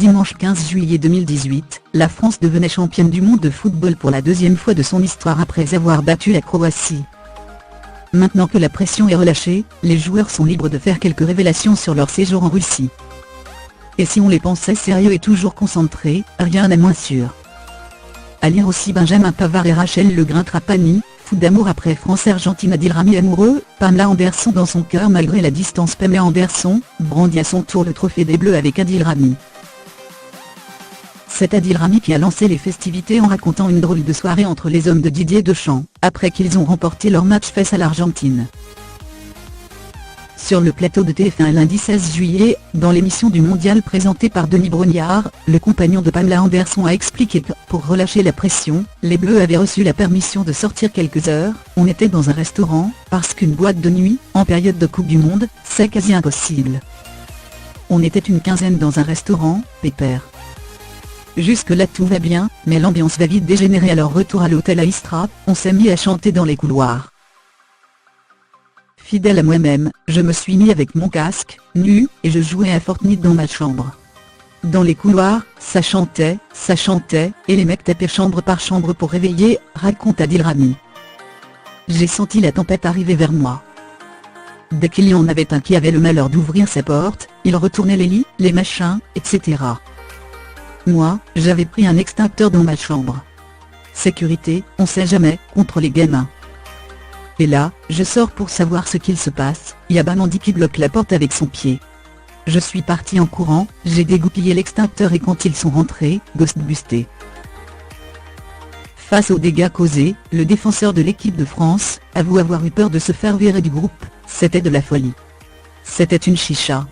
Dimanche 15 juillet 2018, la France devenait championne du monde de football pour la deuxième fois de son histoire après avoir battu la Croatie. Maintenant que la pression est relâchée, les joueurs sont libres de faire quelques révélations sur leur séjour en Russie. Et si on les pensait sérieux et toujours concentrés, rien n'est moins sûr. À lire aussi Benjamin Pavard et Rachel Le Grain-Trapani, fou d'amour après France-Argentine. Adil Rami amoureux, Pamela Anderson dans son cœur malgré la distance. Pamela Anderson brandit à son tour le trophée des Bleus avec Adil Rami. C'est Adil Rami qui a lancé les festivités en racontant une drôle de soirée entre les hommes de Didier Deschamps, après qu'ils ont remporté leur match face à l'Argentine. Sur le plateau de TF1 lundi 16 juillet, dans l'émission du Mondial présentée par Denis Brognard, le compagnon de Pamela Anderson a expliqué que, pour relâcher la pression, les Bleus avaient reçu la permission de sortir quelques heures. On était dans un restaurant, parce qu'une boîte de nuit, en période de Coupe du Monde, c'est quasi impossible. On était une quinzaine dans un restaurant, pépère. Jusque-là tout va bien, mais l'ambiance va vite dégénérer. À leur retour à l'hôtel à Istra, on s'est mis à chanter dans les couloirs. Fidèle à moi-même, je me suis mis avec mon casque, nu, et je jouais à Fortnite dans ma chambre. Dans les couloirs, ça chantait, et les mecs tapaient chambre par chambre pour réveiller, raconte Adil Rami. J'ai senti la tempête arriver vers moi. Dès qu'il y en avait un qui avait le malheur d'ouvrir sa porte, il retournait les lits, les machins, etc. Moi, j'avais pris un extincteur dans ma chambre. Sécurité, on sait jamais, contre les gamins. Et là, je sors pour savoir ce qu'il se passe, y a Banandi qui bloque la porte avec son pied. Je suis parti en courant, j'ai dégoupillé l'extincteur et quand ils sont rentrés, ghost busté. Face aux dégâts causés, le défenseur de l'équipe de France avoue avoir eu peur de se faire virer du groupe, c'était de la folie. C'était une chicha.